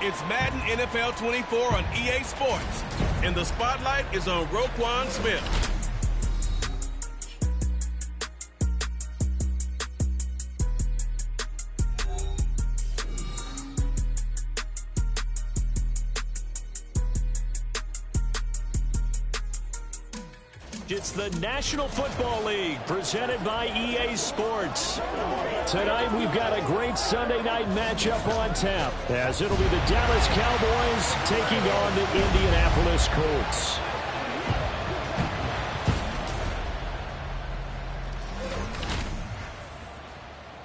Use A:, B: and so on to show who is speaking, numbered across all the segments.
A: It's Madden NFL 24 on EA Sports, and the spotlight is on Roquan Smith.
B: It's the National Football League presented by EA Sports. Tonight we've got a great Sunday night matchup on tap, as it'll be the Dallas Cowboys taking on the Indianapolis Colts.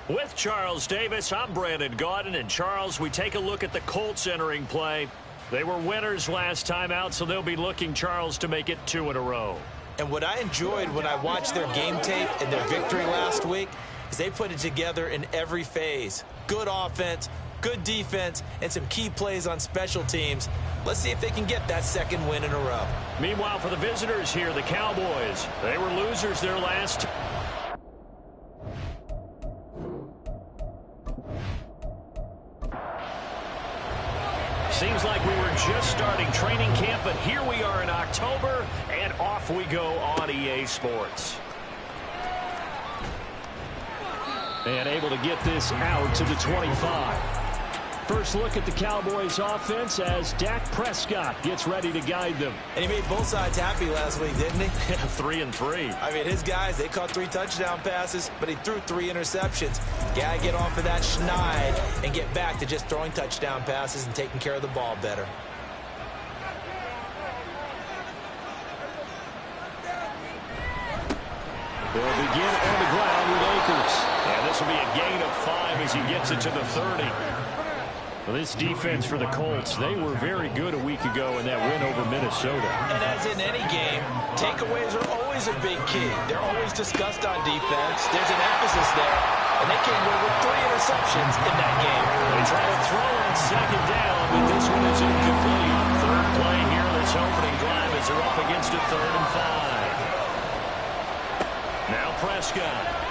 B: With Charles Davis, I'm Brandon Gaudin. And Charles, we take a look at the Colts entering play. They were winners last time out, so they'll be looking, Charles, to make it 2 in a row.
C: And what I enjoyed when I watched their game tape and their victory last week is they put it together in every phase. Good offense, good defense, and some key plays on special teams. Let's see if they can get that second win in a row.
B: Meanwhile, for the visitors here, the Cowboys, they were losers their last. Seems like we were just starting training camp, but here we are in October, and off we go on EA Sports. And able to get this out to the 25. First look at the Cowboys offense as Dak Prescott gets ready to guide them.
C: And he made both sides happy last week, didn't he?
B: 3 and 3.
C: I mean, his guys, they caught 3 touchdown passes, but he threw 3 interceptions. Gotta get off of that schneid and get back to just throwing touchdown passes and taking care of the ball better.
B: They'll begin on the ground with Akers. And this will be a gain of 5 as he gets it to the 30. Well, this defense for the Colts, they were very good a week ago in that win over Minnesota.
C: And as in any game, takeaways are always a big key. They're always discussed on defense. There's an emphasis there. And they came away with 3 interceptions in that game.
B: They try to throw on second down, but this one is incomplete. Third play here, this opening drive as they're up against a 3rd and 5. Now Prescott.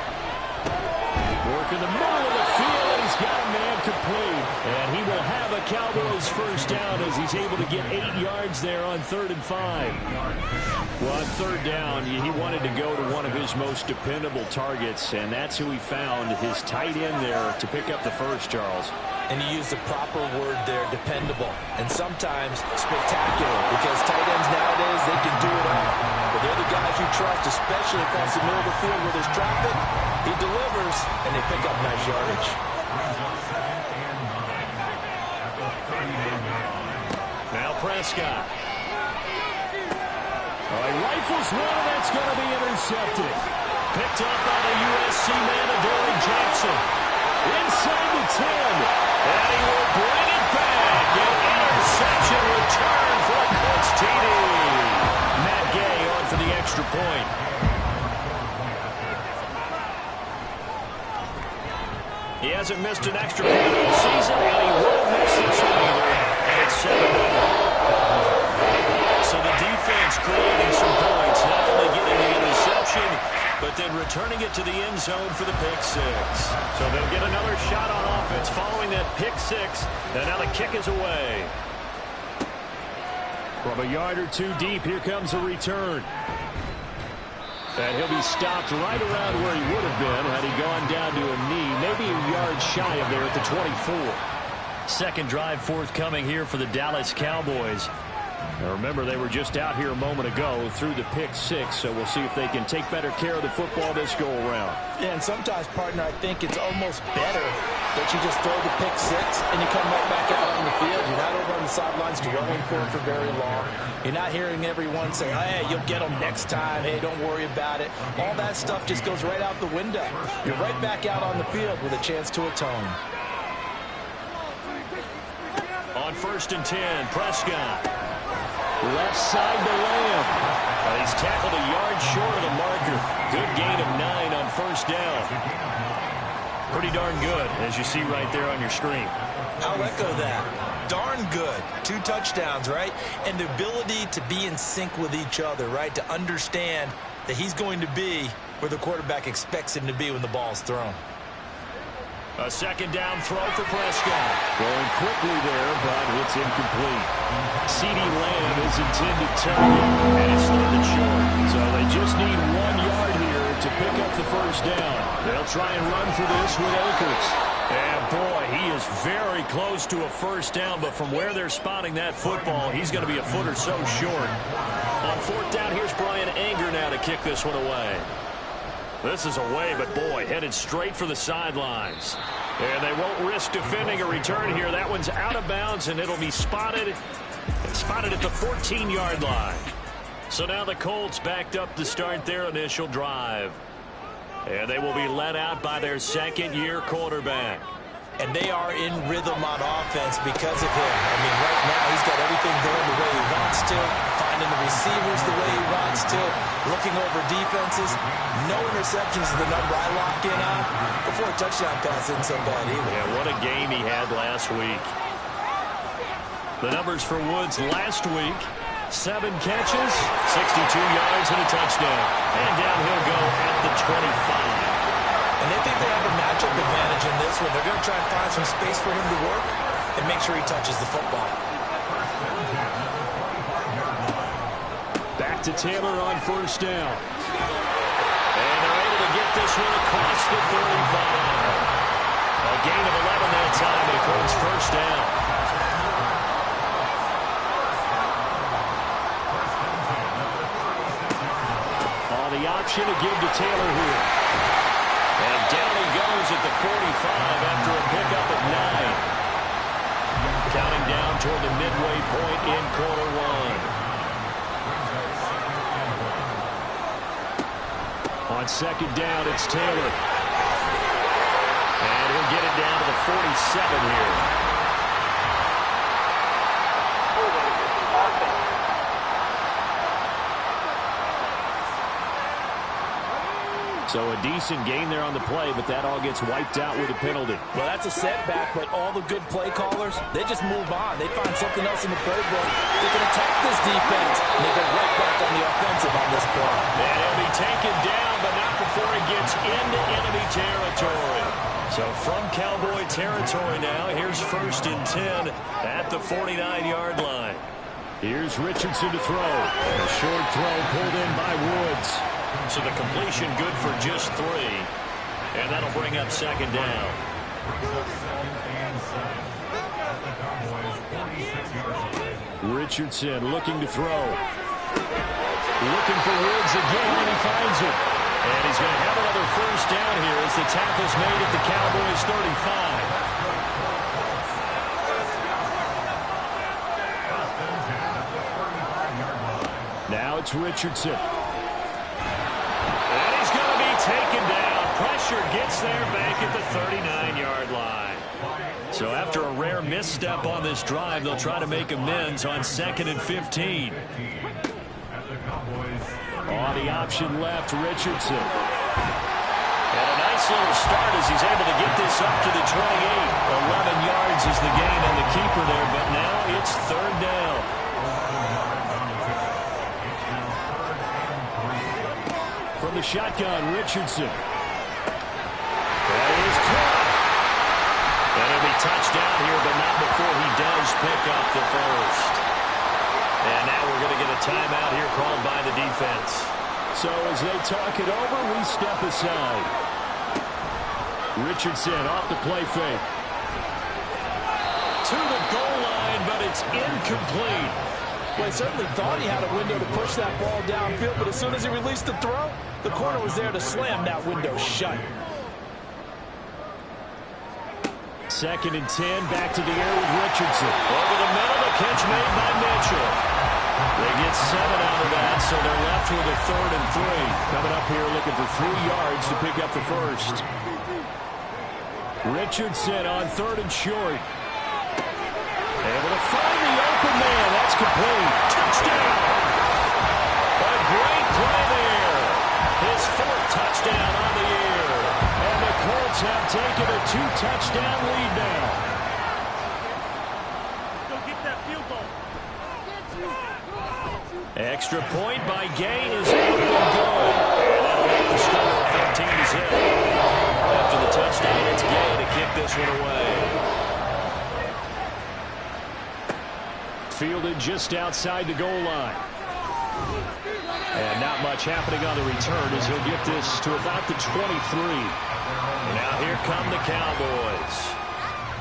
B: Work in the middle of the field, and he's got a man complete. And he will have a Cowboys first down as he's able to get 8 yards there on 3rd and 5. Well, on 3rd down, he wanted to go to one of his most dependable targets, and that's who he found, his tight end there, to pick up the first, Charles.
C: And you use the proper word there, dependable, and sometimes spectacular, because tight ends nowadays, they can do it all. But they're the guys you trust, especially across the middle of the field where there's traffic. He delivers, and they pick up nice yardage.
B: Now Prescott. He rifles one, and that's going to be intercepted. Picked up by the USC man, Adoree Jackson. Inside the 10. And he will bring it back. An interception return for a Colts TD. Matt Gay on for the extra point. He hasn't missed an extra point all season, and he won't miss this one either. And it's 7-0. So the defense creating some points, not only getting the interception, but then returning it to the end zone for the pick 6. So they'll get another shot on offense following that pick 6, and now the kick is away. From a yard or 2 deep, here comes a return. And he'll be stopped right around where he would have been had he gone down to a knee, maybe a yard shy of there at the 24. Second drive forthcoming here for the Dallas Cowboys. Now remember, they were just out here a moment ago through the pick 6, so we'll see if they can take better care of the football this go-around.
C: Yeah, and sometimes, partner, I think it's almost better that you just throw the pick 6 and you come right back out on the field. You're not over on the sidelines dwelling for it for very long. You're not hearing everyone say, hey, you'll get them next time. Hey, don't worry about it. All that stuff just goes right out the window. You're right back out on the field with a chance to atone.
B: On 1st and 10, Prescott. Left side to Lamb. He's tackled a yard short of the marker. Good gain of 9 on 1st down. Pretty darn good, as you see right there on your screen.
C: I'll echo that. Darn good. 2 touchdowns, right? And the ability to be in sync with each other, right? To understand that he's going to be where the quarterback expects him to be when the ball's thrown.
B: A second down throw for Prescott. Throwing quickly there, but it's incomplete. CeeDee Lamb is intended target, and it's third and short. So they just need 1 yard here to pick up the first down. They'll try and run for this with Akers. And boy, he is very close to a first down, but from where they're spotting that football, he's going to be a foot or so short. On fourth down, here's Brian Anger now to kick this one away. This is away, but boy, headed straight for the sidelines. And they won't risk defending a return here. That one's out of bounds, and it'll be spotted at the 14-yard line. So now the Colts backed up to start their initial drive. And they will be led out by their second-year quarterback.
C: And they are in rhythm on offense because of him. I mean, right now he's got everything going the way he wants to, finding the receivers the way he wants to, looking over defenses. No interceptions is the number I lock in on. Before a touchdown pass isn't so bad either.
B: Yeah, what a game he had last week. The numbers for Woods last week: 7 catches, 62 yards, and a touchdown. And down he'll go at the 25.
C: And they think they have a matchup advantage in this one. They're going to try and find some space for him to work and make sure he touches the football.
B: Back to Taylor on first down. And they're able to get this one across the 35. A gain of 11 that time, and it goes first down. On the option to give to Taylor here. And down he goes at the 45 after a pickup of 9. Counting down toward the midway point in quarter one. On second down, it's Taylor. And he'll get it down to the 47 here. So a decent gain there on the play, but that all gets wiped out with a penalty.
C: Well, that's a setback, but all the good play callers, they just move on. They find something else in the playbook. They can attack this defense, and they go right back on the offensive on this play.
B: And he'll be taken down, but not before he gets into enemy territory. So from Cowboy territory now, here's 1st and 10 at the 49-yard line. Here's Richardson to throw. A short throw pulled in by Woods. So the completion good for just 3. And that'll bring up second down. Richardson looking to throw. Looking for Woods again, and he finds it. And he's going to have another first down here as the tackle's made at the Cowboys' 35. Now it's Richardson. And he's going to be taken down. Pressure gets there back at the 39-yard line. So after a rare misstep on this drive, they'll try to make amends on 2nd and 15. On the option left, Richardson. And a nice little start as he's able to get this up to the 28. 11 yards is the gain on the keeper there, but now it's 3rd down. From the shotgun, Richardson. That is caught. And it'll be touchdown here, but not before he does pick up the first. And now we're going to get a timeout here called by the defense. So as they talk it over, we step aside. Richardson off the play fake. To the goal line, but it's incomplete.
C: Well, he certainly thought he had a window to push that ball downfield, but as soon as he released the throw, the corner was there to slam that window shut.
B: 2nd and 10, back to the air with Richardson. Over the middle, the catch made by Mitchell. They get 7 out of that, so they're left with a 3rd and 3. Coming up here looking for 3 yards to pick up the first. Richardson on 3rd and short. Able to find the open man. That's complete. Touchdown! A great play there. His 4th touchdown on the year. And the Colts have taken a 2-touchdown lead now.
A: Go get that field goal.
B: Extra point by Gay is up and good. And that'll make the score 13-0. After the touchdown, it's Gay to kick fielded just outside the goal line. And not much happening on the return as he'll get this to about the 23. Now here come the Cowboys.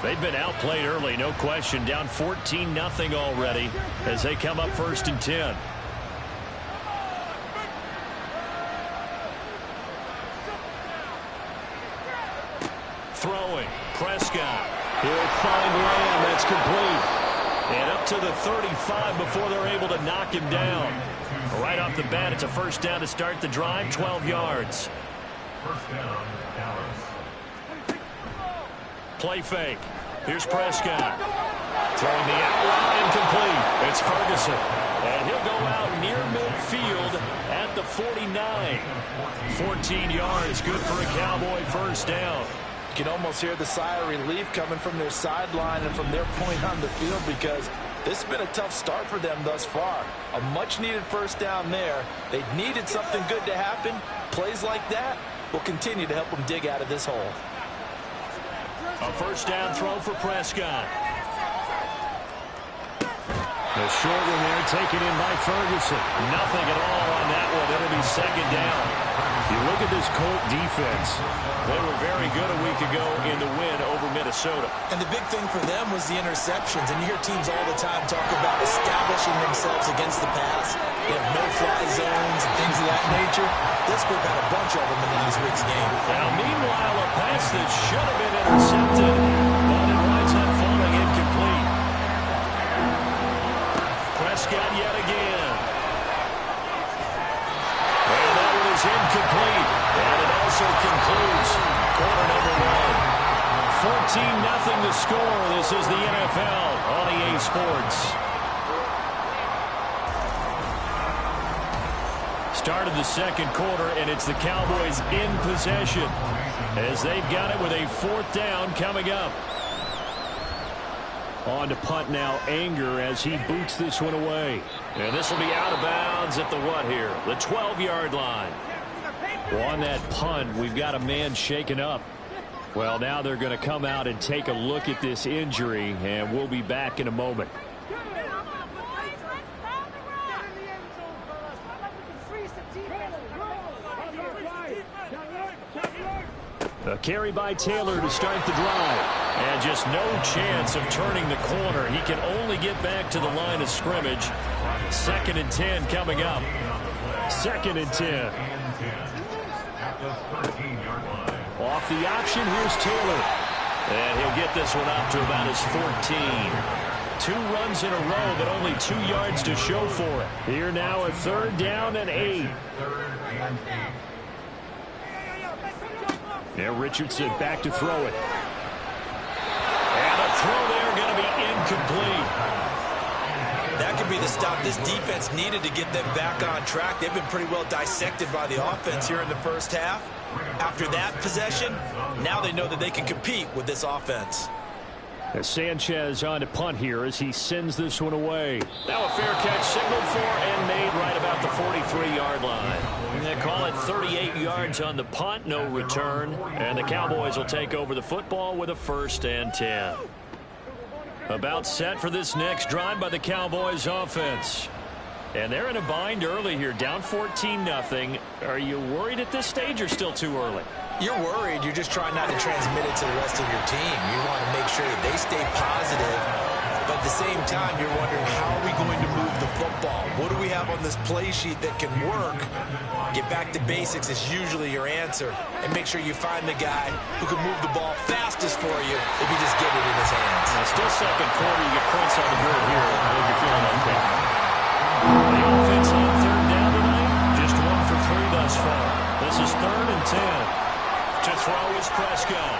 B: They've been outplayed early, no question. Down 14-0 already as they come up 1st and 10. Throwing. Prescott. He'll find Lamb. That's complete. And up to the 35 before they're able to knock him down. Right off the bat, it's a first down to start the drive, 12 yards.
D: First down, Dallas.
B: Play fake. Here's Prescott. Throwing the out route, incomplete. It's Ferguson. And he'll go out near midfield at the 49. 14 yards, good for a Cowboy first down.
C: You can almost hear the sigh of relief coming from their sideline and from their point on the field, because this has been a tough start for them thus far. A much-needed first down there. They needed something good to happen. Plays like that will continue to help them dig out of this hole.
B: A first down throw for Prescott. The short one there taken in by Ferguson. Nothing at all on that one. It'll be second down. You look at this Colt defense. They were very good a week ago in the win over Minnesota.
C: And the big thing for them was the interceptions. And you hear teams all the time talk about establishing themselves against the pass. They have no-fly zones and things of that nature. This group had a bunch of them in last week's game.
B: Now, meanwhile, a pass that should have been intercepted, but it winds up falling incomplete. Prescott yet again. And that one is incomplete. And it also concludes quarter number 1. 14-0 the score. This is the NFL on EA Sports. Start of the second quarter, and it's the Cowboys in possession as they've got it with a 4th down coming up. On to punt now, Anger, as he boots this one away. And this will be out of bounds at the what here? The 12-yard line. Well, on that punt, we've got a man shaken up. Well, now they're going to come out and take a look at this injury, and we'll be back in a moment. A carry by Taylor to start the drive. And just no chance of turning the corner. He can only get back to the line of scrimmage. 2nd and 10 coming up. 2nd and 10. Off the option, here's Taylor. And he'll get this one up to about his 14. 2 runs in a row, but only 2 yards to show for it. Here now, a 3rd down and 8. Now Richardson back to throw it. And a throw there going to be incomplete.
C: That could be the stop this defense needed to get them back on track. They've been pretty well dissected by the offense here in the first half. After that possession, now they know that they can compete with this offense.
B: As Sanchez on to punt here as he sends this one away. Now a fair catch signaled for and made right about the 43-yard line. They call it 38 yards on the punt, no return. And the Cowboys will take over the football with a 1st and 10. About set for this next drive by the Cowboys offense. And they're in a bind early here, down 14-0. Are you worried at this stage or still too early?
C: You're worried. You're just trying not to transmit it to the rest of your team. You want to make sure that they stay positive. But at the same time, you're wondering, how are we going to move the football? What do we have on this play sheet that can work? Get back to basics is usually your answer. And make sure you find the guy who can move the ball fastest for you if you just get it in his hands.
B: Still second quarter, you get points on the board here. I think you're feeling okay. The offense on 3rd down tonight, just 1 for 3 thus far. This is 3rd and 10. To throw is Prescott.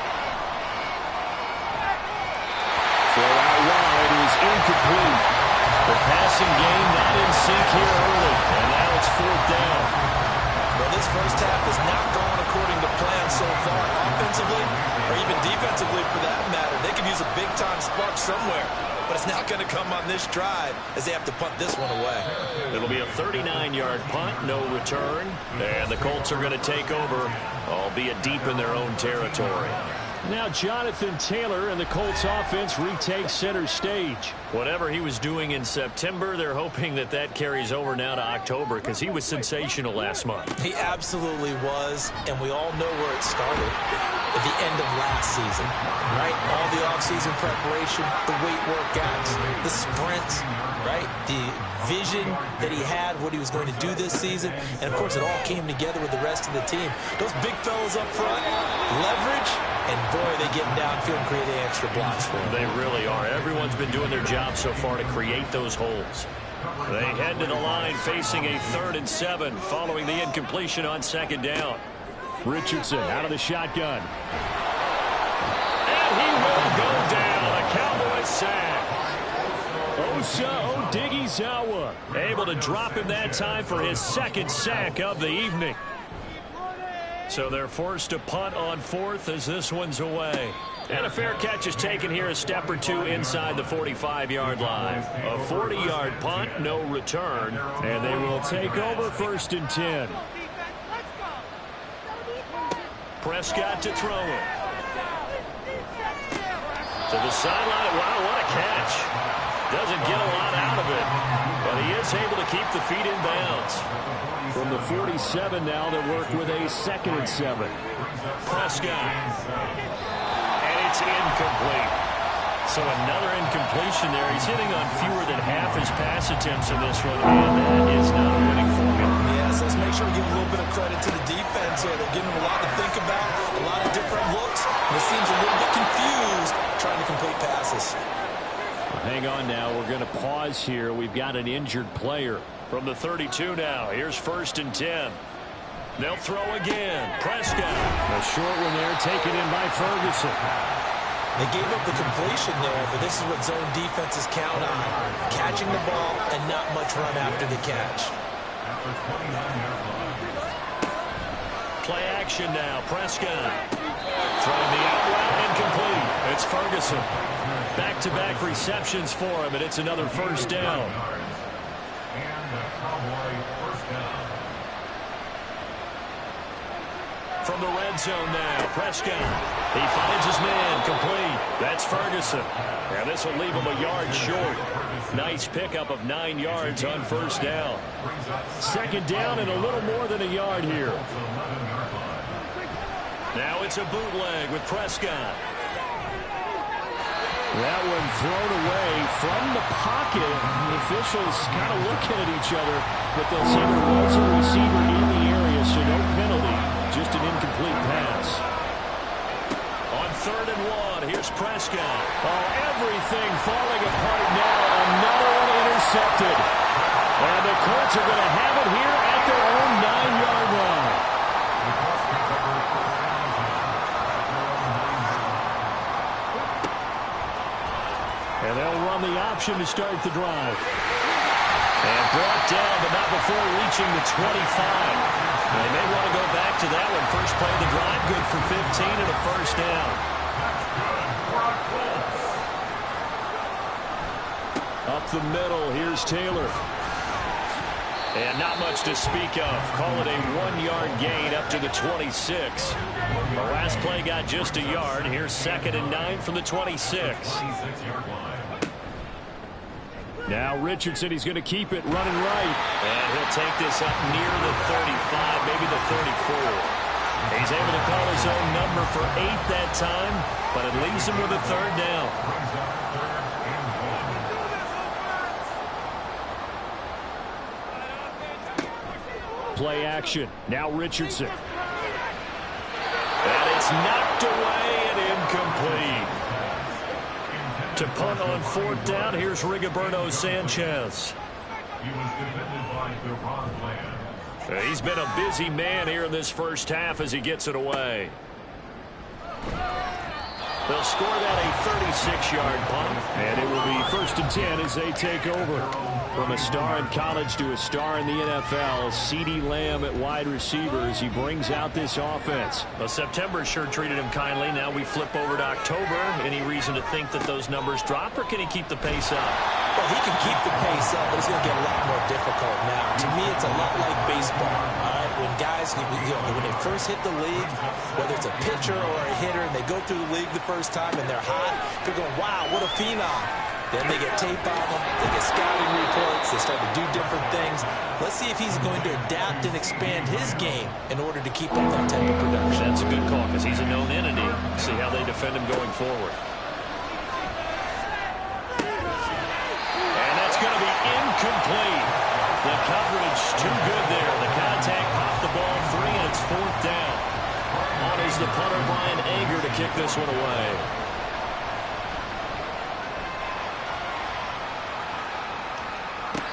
B: Throw out wide is incomplete. The passing game not in sync here early. And now it's 4th down.
C: Well, this first half has not gone according to plan so far, offensively or even defensively for that matter. They could use a big-time spark somewhere, but it's not going to come on this drive as they have to punt this one away.
B: It'll be a 39-yard punt, no return, and the Colts are going to take over, albeit deep in their own territory. Now Jonathan Taylor and the Colts offense retake center stage. Whatever he was doing in September, they're hoping that that carries over now to October because he was sensational last month.
C: He absolutely was, and we all know where it started. At the end of last season, right? All the offseason preparation, the weight workouts, the sprints, right? The vision that he had, what he was going to do this season, and of course it all came together with the rest of the team. Those big fellas up front, leverage, and boy, are they getting downfield and creating extra blocks for him.
B: They really are. Everyone's been doing their job so far to create those holes. They head to the line facing a 3rd and 7 following the incompletion on 2nd down.
E: Richardson out of the shotgun.
B: And he will go down. A Cowboys sack.
E: Osa Odighizuwa
B: Able to drop him that time for his 2nd sack of the evening. So they're forced to punt on 4th as this one's away. And a fair catch is taken here a step or two inside the 45-yard line. A 40-yard punt, no return.
E: And they will take over 1st and 10.
B: Prescott to throw it. To the sideline. Wow, what a catch. Doesn't get a lot out of it, but he is able to keep the feet in bounds.
E: From the 47 now, they work with a 2nd and 7.
B: Prescott. And it's incomplete. So another incompletion there. He's hitting on fewer than half his pass attempts in this one, and that is not winning for him.
C: Yes, let's make sure we give a little bit of credit to the defense here. They're giving him a lot to think about, a lot of different looks, and it seems a little bit confused trying to complete passes.
E: Hang on now. We're going to pause here. We've got an injured player.
B: From the 32 now, here's 1st and 10. They'll throw again. Prescott.
E: A short one there taken in by Ferguson.
C: They gave up the completion there, but this is what zone defenses count on. Catching the ball and not much run after the catch.
B: Play action now. Prescott. Throwing the out route incomplete. It's Ferguson. Back-to-back receptions for him, and it's another 1st down. From the red zone now, Prescott. He finds his man, complete. That's Ferguson. And this will leave him a yard short. Nice pickup of 9 yards on 1st down.
E: 2nd down and a little more than a yard here.
B: Now it's a bootleg with Prescott.
E: That one thrown away from the pocket. The officials kind of looking at each other, but they'll say there was a receiver in the area, so no penalty, just an incomplete pass.
B: On 3rd and 1, here's Prescott.
E: Oh, everything falling apart now. Another one intercepted. And the Colts are going to have it here at their own 9-yard line. And they'll run the option to start the drive.
B: And brought down, but not before reaching the 25. They may want to go back to that one. First play of the drive, good for 15 and a 1st down.
E: Up the middle, here's Taylor.
B: And not much to speak of. Call it a 1-yard gain up to the 26. The last play got just a yard. Here's 2nd and 9 from the 26.
E: Now Richardson, he's going to keep it running right.
B: And he'll take this up near the 35, maybe the 34. He's able to call his own number for 8 that time, but it leaves him with a 3rd down.
E: Play action. Now Richardson.
B: And it's knocked away and incomplete. To punt on 4th down, here's Rigoberto Sanchez. He's been a busy man here in this first half as he gets it away. They'll score that a 36-yard punt.
E: And it will be 1st and 10 as they take over. From a star in college to a star in the NFL, CeeDee Lamb at wide receiver as he brings out this offense.
B: Well, September sure treated him kindly. Now we flip over to October. Any reason to think that those numbers drop, or can he keep the pace up?
C: Well, he can keep the pace up, but it's going to get a lot more difficult now. To me, it's a lot like baseball. All right, when guys, when they first hit the league, whether it's a pitcher or a hitter, and they go through the league the first time and they're hot, they're going, wow, what a phenom. Then they get tape on him. They get scouting reports. They start to do different things. Let's see if he's going to adapt and expand his game in order to keep up that type of production.
B: That's a good call because he's a known entity. See how they defend him going forward. And that's going to be incomplete. The coverage too good there. The contact popped the ball free, and it's 4th down. On is the punter, Brian Ager, to kick this one away.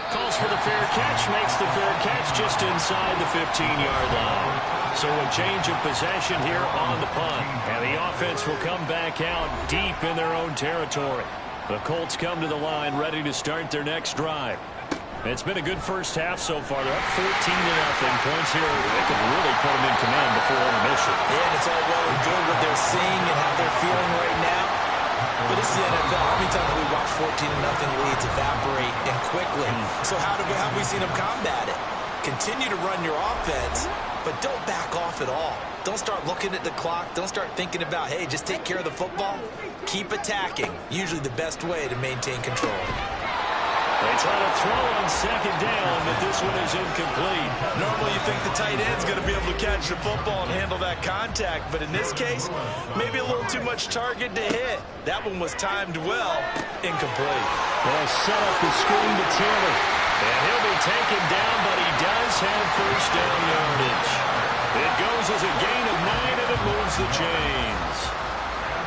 B: Calls for the fair catch, makes the fair catch just inside the 15-yard line. So a change of possession here on the punt. And the offense will come back out deep in their own territory. The Colts come to the line ready to start their next drive. It's been a good first half so far. They're up 14-0. Points here. They could really put them in command before intermission.
C: Yeah, and it's all well and good what they're seeing and how they're feeling right now. But this is the NFL. How many times have we watched 14-0 leads evaporate and quickly? So how have we seen them combat it? Continue to run your offense, but don't back off at all. Don't start looking at the clock. Don't start thinking about, hey, just take care of the football. Keep attacking. Usually the best way to maintain control.
B: They try to throw on 2nd down, but this one is incomplete.
F: Normally you think the tight end's going to be able to catch the football and handle that contact, but in this case, maybe a little too much target to hit. That one was timed well. Incomplete.
B: They'll set up the screen to Taylor. And he'll be taken down, but he does have 1st down yardage. It goes as a gain of 9, and it moves the chains.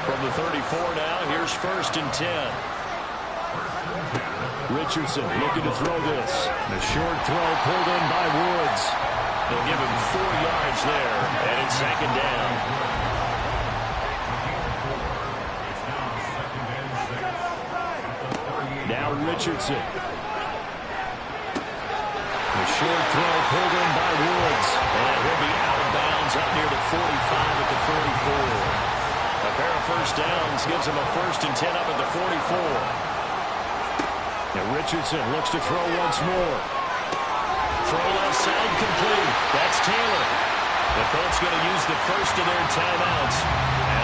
B: From the 34 now, here's 1st and 10.
E: Richardson looking to throw this. The short throw pulled in by Woods.
B: They'll give him 4 yards there, and it's 2nd down.
E: Now Richardson. The short throw pulled in by Woods.
B: And he'll be out of bounds up near the 45 at the 44. A pair of 1st downs gives him a 1st and 10 up at the 44.
E: Now Richardson looks to throw once more.
B: Throw left side complete. That's Taylor. The Colts going to use the first of their timeouts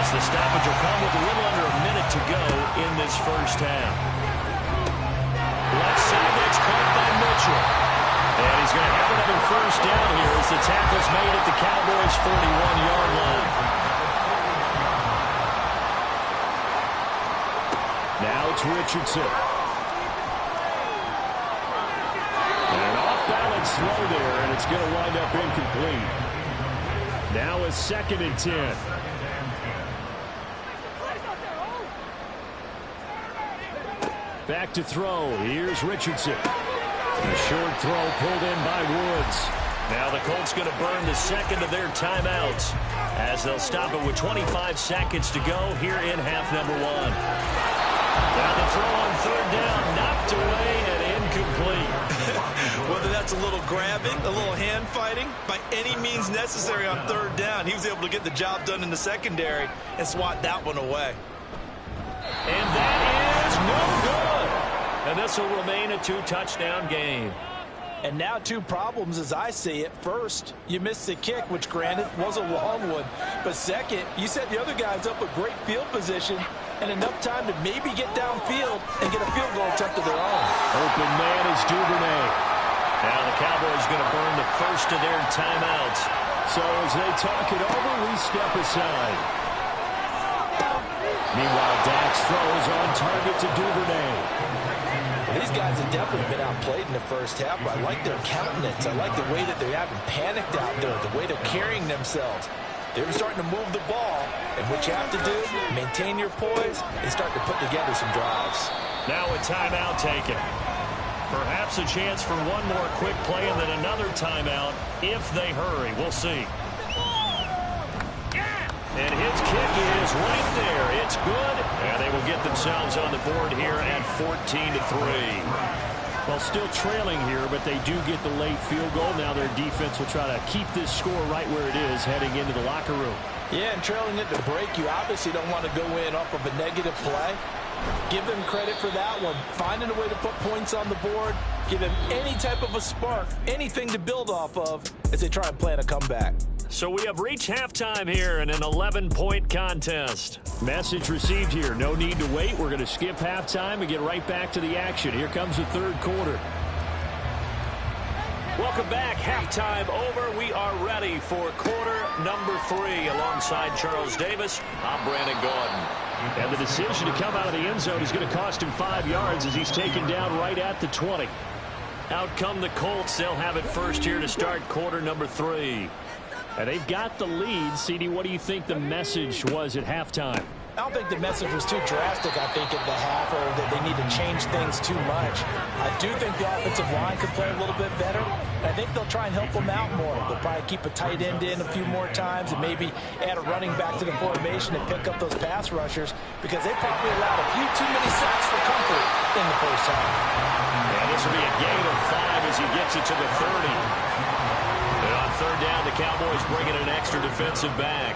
B: as the stoppage will come with a little under a minute to go in this first half. Left side, that's caught by Mitchell. And he's going to have another 1st down here as the tackle's made at the Cowboys' 41-yard line.
E: Now it's Richardson. Throw there, and it's going to wind up incomplete. Now a 2nd and 10. Back to throw. Here's Richardson. The short throw pulled in by Woods.
B: Now the Colts going to burn the 2nd of their timeouts as they'll stop it with 25 seconds to go here in half number 1. Now the throw on 3rd down, knocked away and incomplete.
F: Whether that's a little grabbing, a little hand fighting, by any means necessary on 3rd down, he was able to get the job done in the secondary and swat that one away.
B: And that is no good. And this will remain a 2-touchdown game.
C: And now 2 problems as I see it. First, you missed the kick, which granted was a long one. But second, you set the other guys up with great field position and enough time to maybe get downfield and get a field goal attempt of their own.
E: Open man is Duvernay.
B: Now the Cowboys going to burn the first of their timeouts.
E: So as they talk it over, we step aside. Meanwhile, Dax throws on target to Duvernay.
C: Well, these guys have definitely been outplayed in the first half, but I like their countenance. I like the way that they haven't panicked out there, the way they're carrying themselves. They're starting to move the ball, and what you have to do, maintain your poise and start to put together some drives.
B: Now a timeout taken. Perhaps a chance for one more quick play and then another timeout if they hurry. We'll see. And his kick is right there. It's good. And they will get themselves on the board here at 14-3.
E: Well, still trailing here, but they do get the late field goal. Now their defense will try to keep this score right where it is heading into the locker room.
C: Yeah, and trailing it to break, you obviously don't want to go in off of a negative play. Give them credit for that one. Finding a way to put points on the board. Give them any type of a spark, anything to build off of as they try and plan a comeback.
B: So we have reached halftime here in an 11-point contest.
E: Message received here. No need to wait. We're going to skip halftime and get right back to the action. Here comes the third quarter.
B: Welcome back. Halftime over. We are ready for quarter number 3. Alongside Charles Davis, I'm Brandon Gordon.
E: And the decision to come out of the end zone is going to cost him 5 yards as he's taken down right at the 20.
B: Out come the Colts. They'll have it first here to start quarter number 3.
E: And they've got the lead. CD, what do you think the message was at halftime?
C: I don't think the message was too drastic, I think, at the half, or that they need to change things too much. I do think the offensive line could play a little bit better. I think they'll try and help them out more. They'll probably keep a tight end in a few more times and maybe add a running back to the formation and pick up those pass rushers, because they probably allowed a few too many sacks for comfort in the first half.
B: Yeah, this will be a gain of 5 as he gets it to the 30. And on third down, the Cowboys bring in an extra defensive back.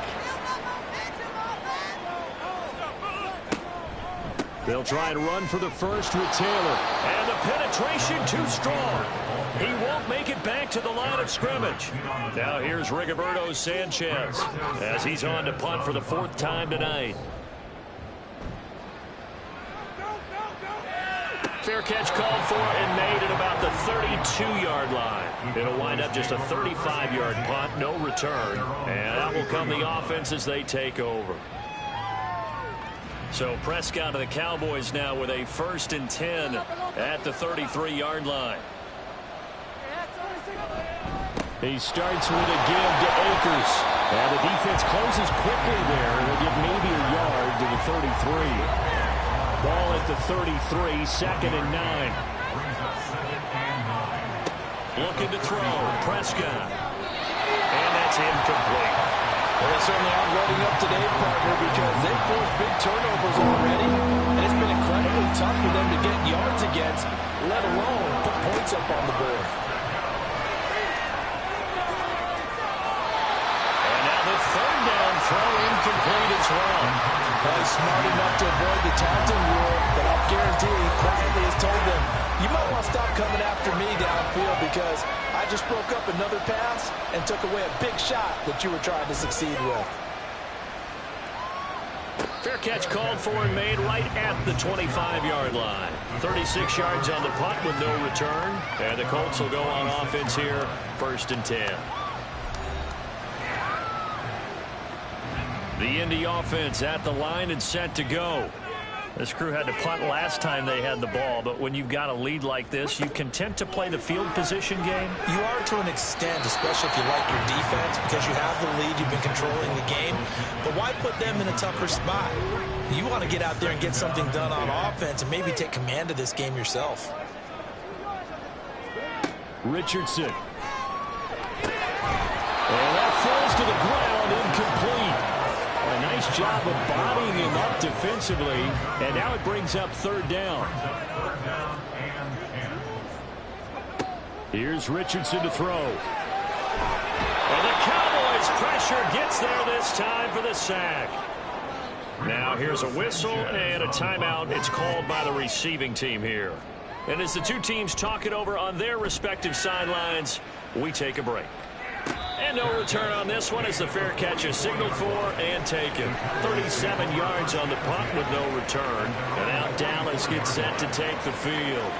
E: They'll try and run for the first with Taylor.
B: And the penetration too strong. He won't make it back to the line of scrimmage. Now here's Rigoberto Sanchez as he's on to punt for the 4th time tonight. Fair catch called for and made at about the 32-yard line. It'll wind up just a 35-yard punt, no return. And that will come the offense as they take over. So Prescott of the Cowboys now with a 1st and 10 at the 33-yard line.
E: He starts with a give to Akers. And the defense closes quickly there. They'll get maybe a yard to the 33. Ball at the 33, 2nd and 9.
B: Looking to throw, Prescott. And that's incomplete.
C: Well, they certainly aren't loading up today, partner, because they've forced big turnovers already, and it's been incredibly tough for them to get yards against, let alone put points up on the board.
B: And now the 3rd down throw incomplete as well.
C: He's smart enough to avoid the taunting rule, but I guarantee he quietly has told them, you might want to stop coming after me downfield because I just broke up another pass and took away a big shot that you were trying to succeed with.
B: Fair catch called for and made right at the 25-yard line. 36 yards on the punt with no return. And the Colts will go on offense here, 1st and 10. The Indy offense at the line and set to go. This crew had to punt last time they had the ball, but when you've got a lead like this, you content to play the field position game?
C: You are to an extent, especially if you like your defense, because you have the lead, you've been controlling the game. But why put them in a tougher spot? You want to get out there and get something done on offense and maybe take command of this game yourself.
E: Richardson. And that falls to the ground, incomplete. A nice job of bodying him up defensively, and now it brings up 3rd down. Here's Richardson to throw.
B: And the Cowboys pressure gets there this time for the sack. Now here's a whistle and a timeout. It's called by the receiving team here. And as the two teams talk it over on their respective sidelines, we take a break. And no return on this one as the fair catch is signaled for and taken. 37 yards on the punt with no return. And now Dallas gets set to take the field.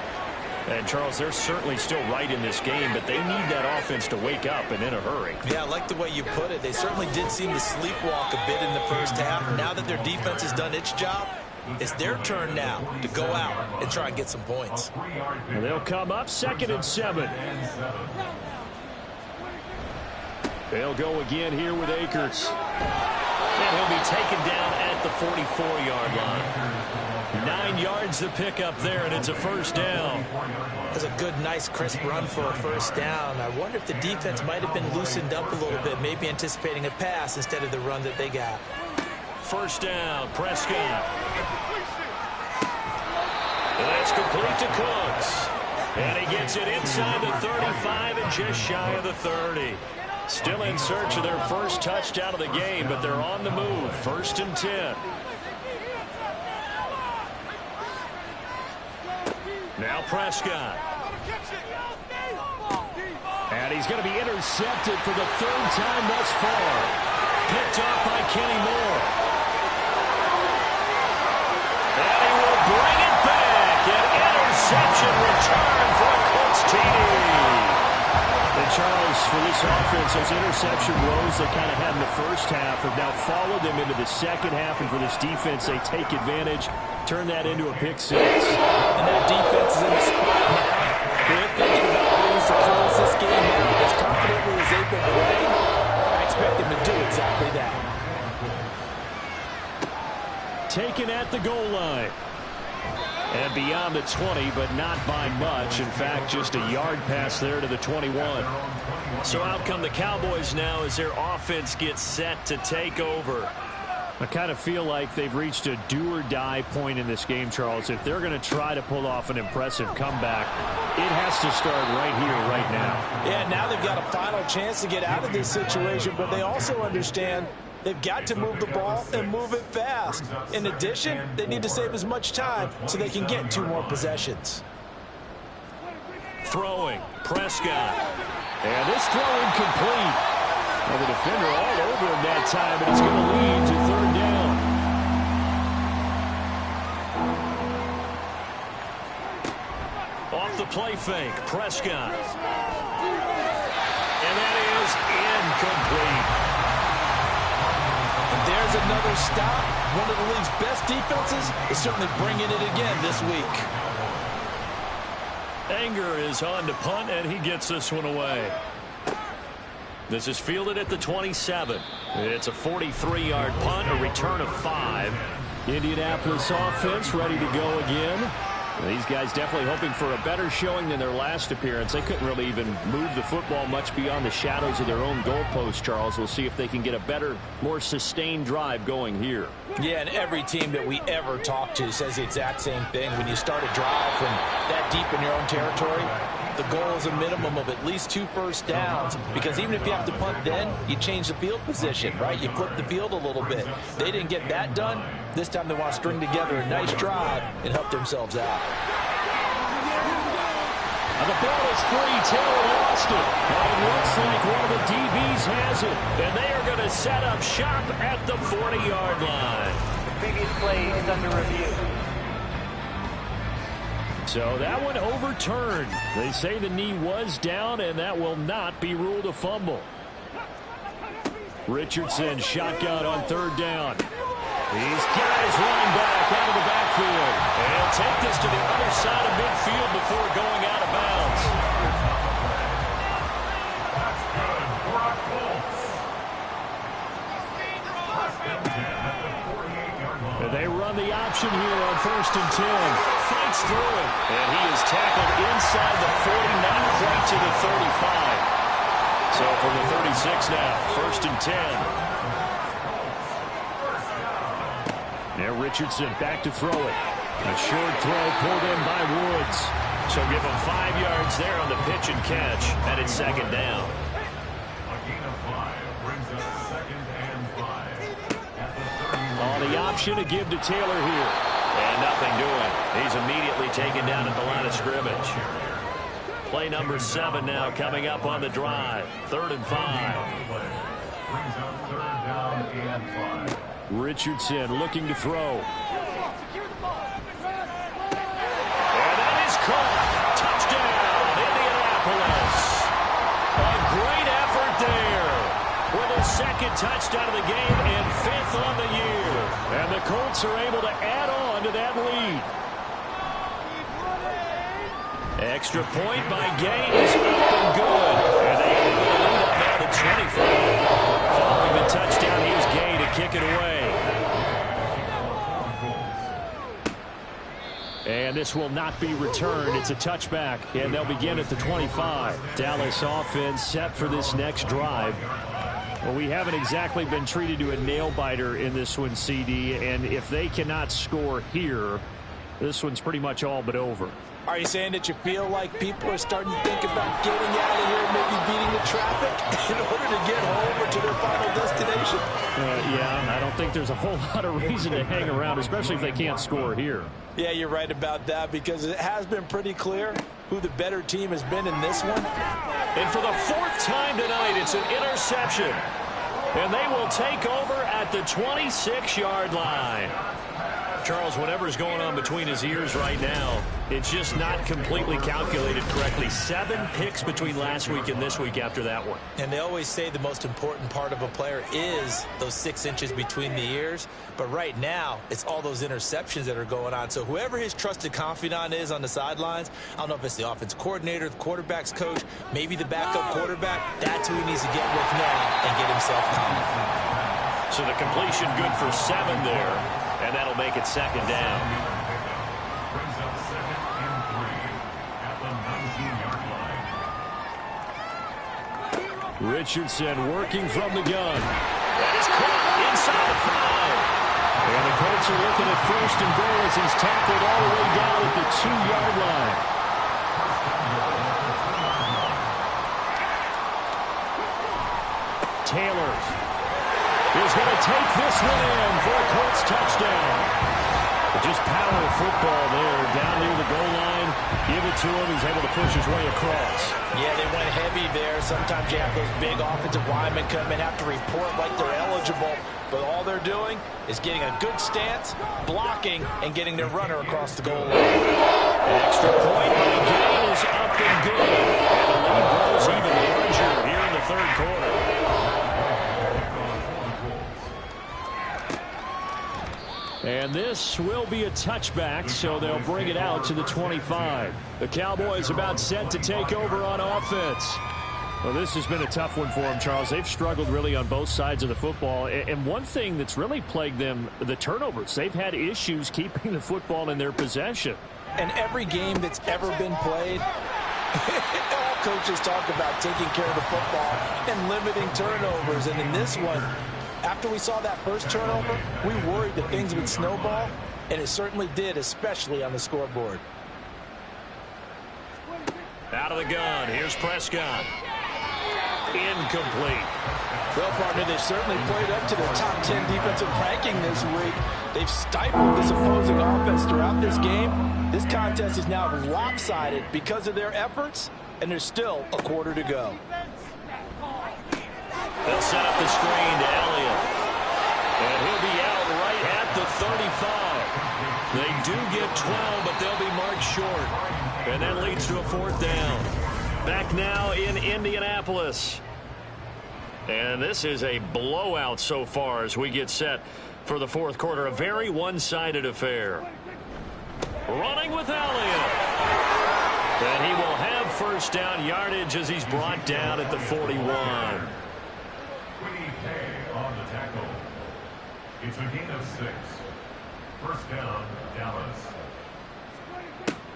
B: And, Charles, they're certainly still right in this game, but they need that offense to wake up and in a hurry.
C: Yeah, I like the way you put it. They certainly did seem to sleepwalk a bit in the first half. Now that their defense has done its job, it's their turn now to go out and try and get some points.
E: And they'll come up 2nd and 7. They'll go again here with Akers.
B: And he'll be taken down at the 44-yard line. 9 yards to pick up there, and it's a 1st down.
C: That's a good, nice, crisp run for a 1st down. I wonder if the defense might have been loosened up a little bit, maybe anticipating a pass instead of the run that they got.
B: 1st down, Prescott. And that's complete to Cooks. And he gets it inside the 35 and just shy of the 30. Still in search of their first touchdown of the game, but they're on the move. 1st and 10. Now Prescott. And he's going to be intercepted for the third time thus far. Picked off by Kenny Moore. And he will bring it back. An interception return for a Colts TD. And Charles, for this offense, those interception woes they kind of had in the first half have now followed them into the second half. And for this defense, they take advantage, turn that into a pick six.
C: And that defense is in the spot now. They're thinking about ways to close this game out as confidently as they've been playing. I expect them to do exactly that.
B: Taken at the goal line. And beyond the 20, but not by much. In fact, just a yard pass there to the 21.
E: So out come the Cowboys now as their offense gets set to take over.
B: I kind of feel like they've reached a do-or-die point in this game, Charles. If they're going to try to pull off an impressive comeback, it has to start right here, right now.
C: Yeah, now they've got a final chance to get out of this situation, but they also understand they've got to move the ball and move it fast. In addition, they need to save as much time so they can get 2 more possessions.
E: Throwing, Prescott.
B: And this throw incomplete. Well, the defender all over him that time, and it's going to lead to third down.
E: Off the play fake, Prescott. And that is incomplete.
C: And there's another stop. One of the league's best defenses is certainly bringing it again this week.
E: Anger is on to punt, and he gets this one away. This is fielded at the 27. It's a 43-yard punt, a return of 5.
B: Indianapolis offense ready to go again. These guys definitely hoping for a better showing than their last appearance. They couldn't really even move the football much beyond the shadows of their own goalpost, Charles. We'll see if they can get a better, more sustained drive going here.
C: Yeah, and every team that we ever talk to says the exact same thing. When you start a drive from that deep in your own territory, the goal is a minimum of at least 2 first downs, because even if you have to punt then, you change the field position, right? You flip the field a little bit. They didn't get that done. This time they want to string together a nice drive and help themselves out.
B: And the ball is free. Taylor lost it. And it looks like one of the DBs has it.
E: And they are going to set up shop at the 40-yard line.
G: The previous play is under review.
B: So that one overturned. They say the knee was down, and that will not be ruled a fumble. Richardson shotgun on third down. These guys running back out of the backfield.
E: And he'll take this to the other side of midfield before going out of bounds.
B: They run the option here on 1st and 10.
E: Fights through it. And he is tackled inside the 40, not quite to the 35. So from the 36 now, 1st and 10.
B: Now Richardson back to throw it. A short throw pulled in by Woods.
E: So give him 5 yards there on the pitch and catch, and it's 2nd down.
D: A gain of 5 brings us 2nd and 5.
B: On the option to give to Taylor here.
E: And nothing doing. He's immediately taken down at the line of scrimmage. Play number 7 now coming up on the drive. 3rd and 5.
D: Brings up 3rd down and 5.
B: Richardson looking to throw.
E: And that is caught. Touchdown, Indianapolis. A great effort there. With a 2nd touchdown of the game and 5th on the year.
B: And the Colts are able to add on to that lead.
E: Extra point by Gaines, up and good. And they have a lead up now to 25. Following the touchdown, here's Gay to kick it away.
B: And this will not be returned. It's a touchback, and they'll begin at the 25. Dallas offense set for this next drive. Well, we haven't exactly been treated to a nail-biter in this one, CD, and if they cannot score here, this one's pretty much all but over.
C: Are you saying that you feel like people are starting to think about getting out of here, maybe beating the traffic in order to get home or to their final destination?
B: Yeah, I don't think there's a whole lot of reason to hang around, especially if they can't score here.
C: Yeah, you're right about that, because it has been pretty clear who the better team has been in this one.
B: And for the 4th time tonight, it's an interception. And they will take over at the 26-yard line. Charles, whatever's going on between his ears right now, it's just not completely calculated correctly. 7 picks between last week and this week after that one.
C: And they always say the most important part of a player is those 6 inches between the ears. But right now, it's all those interceptions that are going on. So whoever his trusted confidant is on the sidelines, I don't know if it's the offense coordinator, the quarterback's coach, maybe the backup quarterback, that's who he needs to get with now and get himself calm.
B: So the completion good for 7 there, and that'll make it 2nd down.
D: Brings up 2nd and 3 at the 19-yard line.
B: Richardson working from the gun. That is caught inside the 5. And the Colts are looking at 1st and goal as he's tackled all the way down at the 2-yard line. Taylor is going to take this one in for a Colts touchdown. Just power football there, down near the goal line. Give it to him. He's able to push his way across.
C: Yeah, they went heavy there. Sometimes you have those big offensive linemen come in, have to report like they're eligible. But all they're doing is getting a good stance, blocking, and getting their runner across the goal line.
B: An extra point by Gain is up and good. And the lead grows even larger here in the 3rd quarter. And this will be a touchback, so they'll bring it out to the 25. The Cowboys about set to take over on offense. Well, this has been a tough one for them, Charles. They've struggled really on both sides of the football. And one thing that's really plagued them, the turnovers. They've had issues keeping the football in their possession.
C: And every game that's ever been played, all coaches talk about taking care of the football and limiting turnovers. And in this one, after we saw that first turnover, we worried that things would snowball, and it certainly did, especially on the scoreboard.
B: Out of the gun, here's Prescott. Incomplete.
C: Well, partner, they've certainly played up to their top 10 defensive ranking this week. They've stifled this opposing offense throughout this game. This contest is now lopsided because of their efforts, and there's still a quarter to go.
B: They'll set up the screen to Elliott. And he'll be out right at the 35. They do get 12, but they'll be marked short. And that leads to a 4th down. Back now in Indianapolis. And this is a blowout so far as we get set for the 4th quarter. A very one-sided affair. Running with Elliott. And he will have 1st down yardage as he's brought down at the 41.
D: On the tackle. It's a gain of 6. 1st down, Dallas.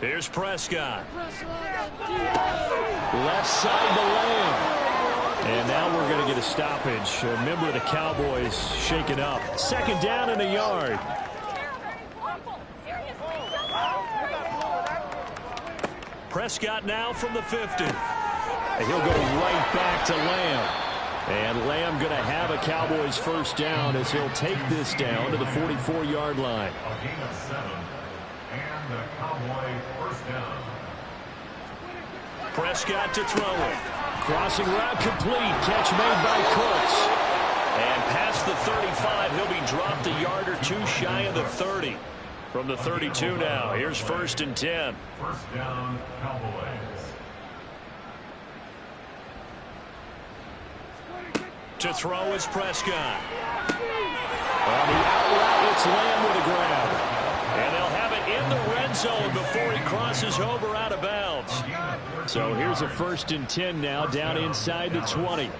B: Here's Prescott. Left side to Lamb. And now we're going to get a stoppage. A member of the Cowboys shaken up. 2nd down and a yard. Prescott now from the 50. And he'll go right back to Lamb. And Lamb going to have a Cowboys 1st down as he'll take this down to the 44-yard line.
D: A gain of 7. And the Cowboy 1st down.
B: Prescott to throw it. Crossing route complete. Catch made by Cooks. And past the 35, he'll be dropped a yard or 2 shy of the 30. From the 32 now. Here's 1st and 10.
D: 1st down, Cowboys.
B: To throw is Prescott. On the out route, it's Lamb with a grab. And they'll have it in the red zone before he crosses over out of bounds. So here's a 1st and 10 now down inside the 20.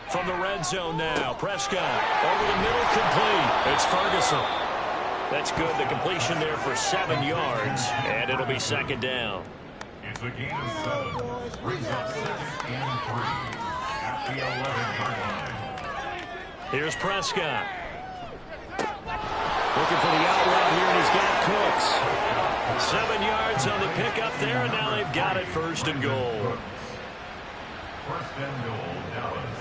B: From the red zone now, Prescott over the middle, complete. It's Ferguson. That's good. The completion there for 7 yards, and it'll be 2nd down.
D: It's a gain of 7. Brings up 2nd and 3 at the 11-yard line.
B: Here's Prescott. looking for the out route here, and he's got Cooks. 7 yards on the pickup there, and now they've got it 1st and goal.
D: 1st and goal, Dallas.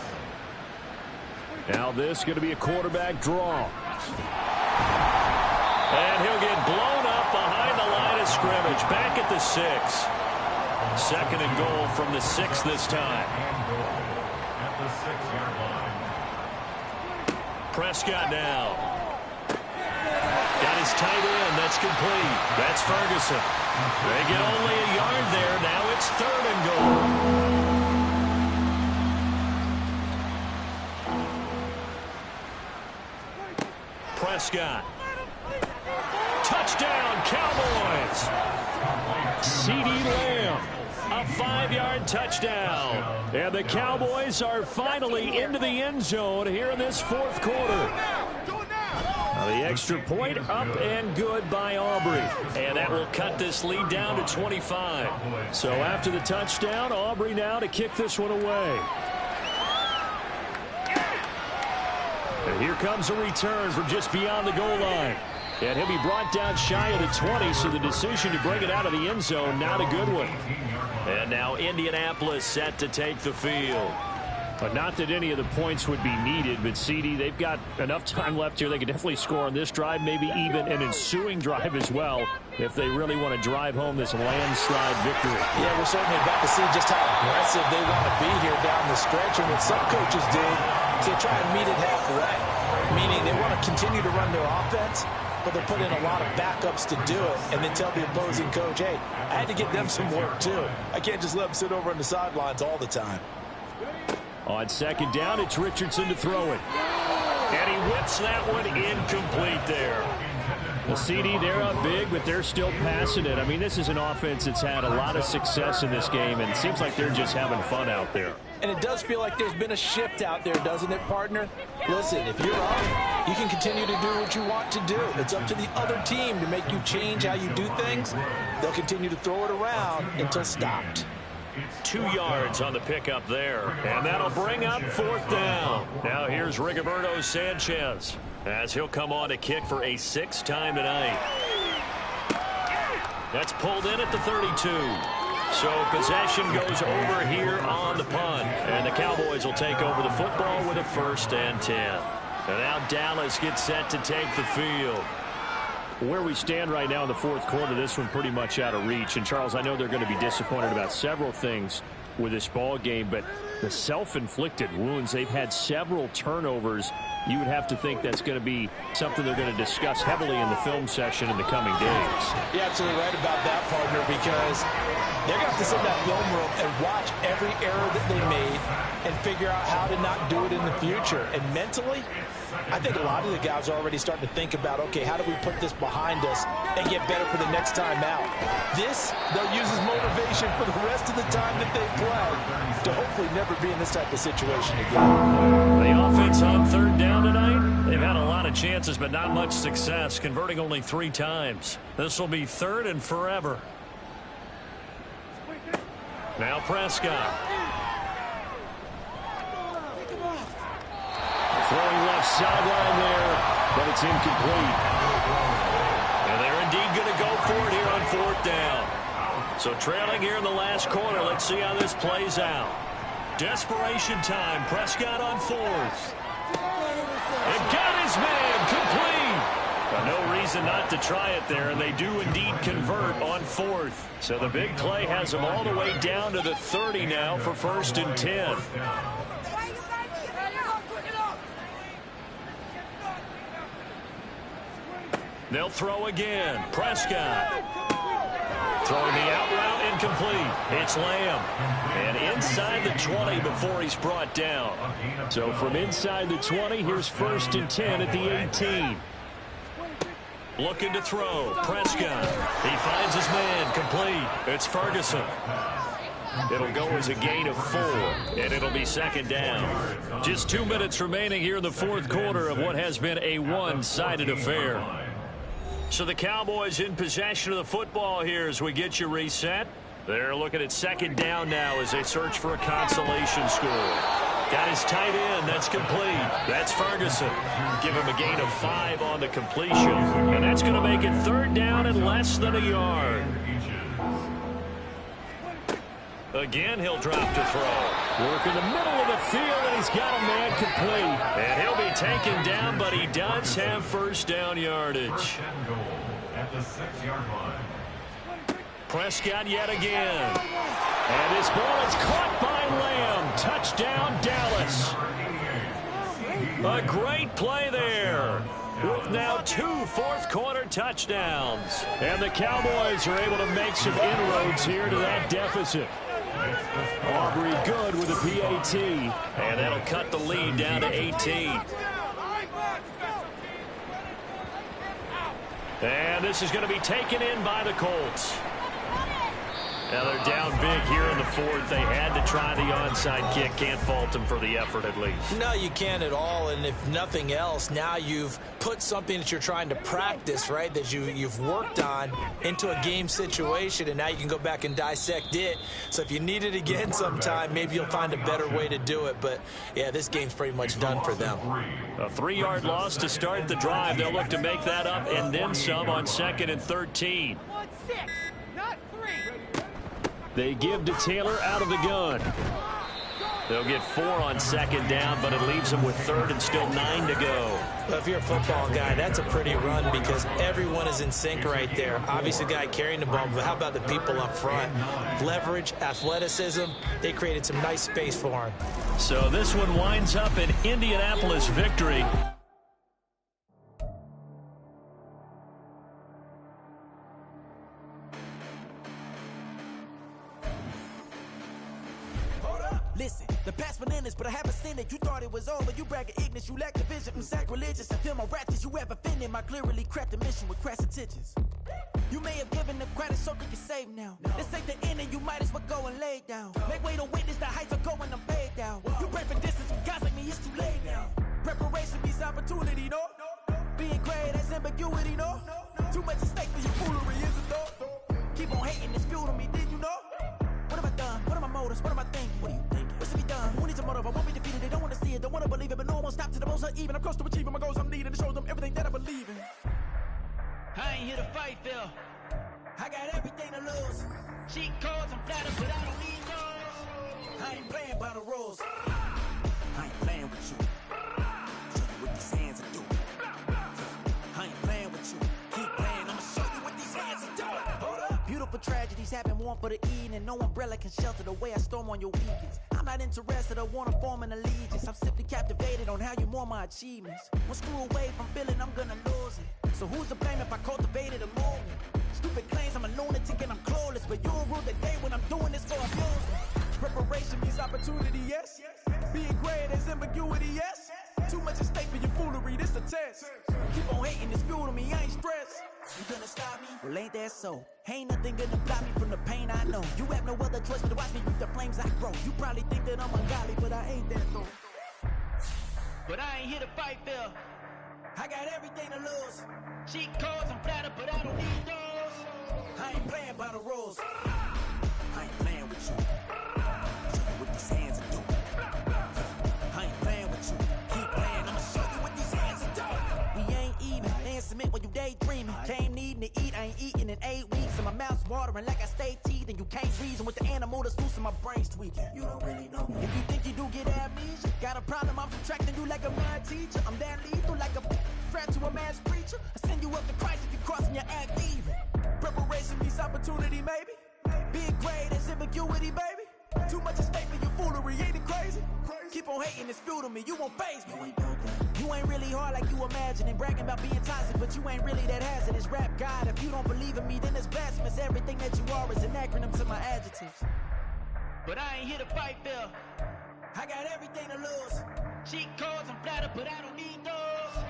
B: Now this is going to be a quarterback draw. And he'll get blown up behind the line of scrimmage. Back at the 6. 2nd and goal from the 6 this time.
D: And goal at the 6-yard line.
B: Prescott now. Got his tight end. That's complete. That's Ferguson. They get only a yard there. Now it's 3rd and goal. Prescott. Touchdown, Cowboys. CeeDee Lamb, a 5-yard touchdown. And the Cowboys are finally into the end zone here in this 4th quarter. Now the extra point up and good by Aubrey. And that will cut this lead down to 25. So after the touchdown, Aubrey now to kick this one away. And here comes a return from just beyond the goal line. And he'll be brought down shy of the 20, so the decision to bring it out of the end zone, not a good one. And now Indianapolis set to take the field. But not that any of the points would be needed, but CD, they've got enough time left here. They could definitely score on this drive, maybe even an ensuing drive as well, if they really want to drive home this landslide victory.
C: Yeah, we're certainly about to see just how aggressive they want to be here down the stretch. And what some coaches do is they try and meet it halfway, meaning they want to continue to run their offense, but they'll put in a lot of backups to do it and then tell the opposing coach, hey, I had to get them some work too. I can't just let them sit over on the sidelines all the time.
B: On 2nd down, it's Richardson to throw it. And he whips that one incomplete there. The CD, they're up big, but they're still passing it. I mean, this is an offense that's had a lot of success in this game, and it seems like they're just having fun out there.
C: And it does feel like there's been a shift out there, doesn't it, partner? Listen, if you're up, you can continue to do what you want to do. It's up to the other team to make you change how you do things. They'll continue to throw it around until stopped.
B: 2 yards on the pickup there, and that'll bring up 4th down. Now here's Rigoberto Sanchez as he'll come on to kick for a 6th time tonight. That's pulled in at the 32. So possession goes over here on the punt, and the Cowboys will take over the football with a 1st and 10. And now Dallas gets set to take the field. Where we stand right now in the 4th quarter, this one pretty much out of reach. And, Charles, I know they're going to be disappointed about several things with this ball game, but the self-inflicted wounds, they've had several turnovers. You would have to think that's going to be something they're going to discuss heavily in the film session in the coming days.
C: You're absolutely right about that, partner, because they're going to have to sit in that film room and watch every error that they made and figure out how to not do it in the future. And mentally, I think a lot of the guys are already starting to think about, okay, how do we put this behind us and get better for the next time out? This, they'll use as motivation for the rest of the time that they play to hopefully never be in this type of situation again.
B: The offense on 3rd down tonight, they've had a lot of chances, but not much success, converting only 3 times. This will be 3rd and forever. Now Prescott. Throwing left sideline there, but it's incomplete. And they're indeed going to go for it here on 4th down. So trailing here in the last quarter, let's see how this plays out. Desperation time, Prescott on 4th. And got his man, complete. But no reason not to try it there, and they do indeed convert on 4th. So the big play has them all the way down to the 30 now for 1st and 10. They'll throw again. Prescott. Throwing the out route, incomplete. It's Lamb. And inside the 20 before he's brought down. So from inside the 20, here's 1st and 10 at the 18. Looking to throw. Prescott. He finds his man. Complete. It's Ferguson. It'll go as a gain of 4, and it'll be 2nd down. Just 2 minutes remaining here in the 4th quarter of what has been a one-sided affair. So the Cowboys in possession of the football here as we get you reset. They're looking at 2nd down now as they search for a consolation score. Got his tight end. That's complete. That's Ferguson. Give him a gain of 5 on the completion. And that's going to make it 3rd down and less than a yard. Again, he'll drop to throw. Work in the middle of the field, and he's got a man complete. And he'll be taken down, but he does have 1st down yardage.
D: At the 6-yard line.
B: Prescott yet again. And his ball is caught by Lamb. Touchdown, Dallas. A great play there. With now 2 fourth-quarter touchdowns. And the Cowboys are able to make some inroads here to that deficit. Aubrey good with a PAT. And that'll cut the lead down to 18. And this is going to be taken in by the Colts. Now they're down big here in the 4th. They had to try the onside kick. Can't fault them for the effort at least.
C: No, you can't at all. And if nothing else, now you've put something that you're trying to practice, right, that you've worked on into a game situation, and now you can go back and dissect it. So if you need it again sometime, maybe you'll find a better way to do it. But, yeah, this game's pretty much done for them.
B: A 3-yard loss to start the drive. They'll look to make that up and then some on 2nd and 13.
G: 1-6, not 3.
B: They give to Taylor out of the gun. They'll get 4 on 2nd down, but it leaves them with 3rd and still 9 to go.
C: Well, if you're a football guy, that's a pretty run because everyone is in sync right there. Obviously, the guy carrying the ball, but how about the people up front? Leverage, athleticism, they created some nice space for him.
B: So this one winds up an Indianapolis victory.
H: Listen, the past bananas, but I haven't seen it. You thought it was over. You bragging ignorance. You lack the vision. I'm sacrilegious. I feel my wrath as you ever offended. My clearly crafted mission with crass intentions. You may have given the credit so you can save now. This ain't the end and you might as well go and lay down. Make way to witness the heights are going, I'm paid down. You pray for distance with guys like me, it's too late now. Preparation means opportunity, no? Being great, that's ambiguity, no? Too much at stake for your foolery, is it though? Keep on hating, it's fuel to me, did you know? What have I done? What are my motives? What am I thinking? What are you thinking? What's to be done? Who needs a motive? I won't be defeated. They don't want to see it. Don't want to believe it. But no one stop to the most uneven. I'm close to achieving my goals. I'm needing to show them everything that I believe in. I ain't here to fight, Phil. I got everything to lose. Cheat codes, I'm flattered, but I don't need those. I ain't playing by the rules. I ain't playing with you. Show you what these hands are doing. I ain't playing with you. Keep playing. I'ma show you what these hands are doing. Hold up. Beautiful tragedies happen, one for the evening. No umbrella can shelter the way I storm on your weekends. I'm not interested, I wanna form an allegiance. I'm simply captivated on how you mourn my achievements. One screw away from feeling I'm gonna lose it. So who's to blame if I cultivated a movement? Stupid claims I'm a lunatic and I'm clueless, but you'll rule the day when I'm doing this for amusement. Preparation means opportunity, yes. Being great is ambiguity, yes. Too much at stake for your foolery, this a test. Keep on hating, it's fuel to me, I ain't stressed. You gonna stop me? Well, ain't that so? Ain't nothing gonna block me from the pain I know. You have no other choice but to watch me reap the flames I grow. You probably think that I'm ungodly, but I ain't that though. But I ain't here to fight, Phil. I got everything to lose. Cheat codes, I'm flattered, but I don't need those. I ain't playing by the rules. I ain't playing with you. Show you what these hands are doing. I ain't playing with you. Keep playing, I'ma show you what these hands are doing. We ain't even. They ain't submit when you daydreaming. Came needing to eat, I ain't eating in 8 weeks. And my mouth's watering like I stay teeth. And you can't reason with the animal that's loose and my brain's tweaking. You don't really know me. If you think you do get amnesia, got a problem, I'm subtracting you like a mad teacher. I'm that lethal like a threat to a mass preacher. I send you up to Christ if you crossing your act even. Preparation means opportunity, maybe. Being great is ambiguity, baby. Too much at stake for your foolery, ain't it crazy? Keep on hating, it's fuel to me, you won't faze me. You ain't really hard like you imagine and bragging about being toxic, but you ain't really that hazardous. Rap God, if you don't believe in me, then it's blasphemous. Everything that you are is an acronym to my adjectives. But I ain't here to fight, Phil. I got everything to lose. Cheat codes, I'm flattered, but I don't need those.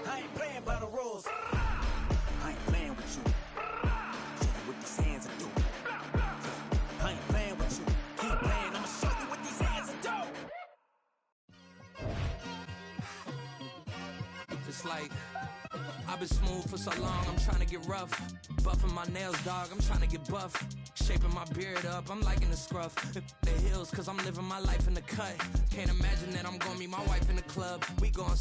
H: I ain't playing by the rules. I ain't playing with you. Show you what these hands are doing. I ain't playing with you. Keep playing, I'ma show you what these hands are doing.
I: Just like
H: I've been smooth for so long, I'm trying to get rough. Buffing my nails, dog, I'm trying to get buff. Shaping my beard up, I'm liking the scruff. The hills, cause I'm living my life in the cut. Can't imagine that I'm gonna meet my wife in the club. We going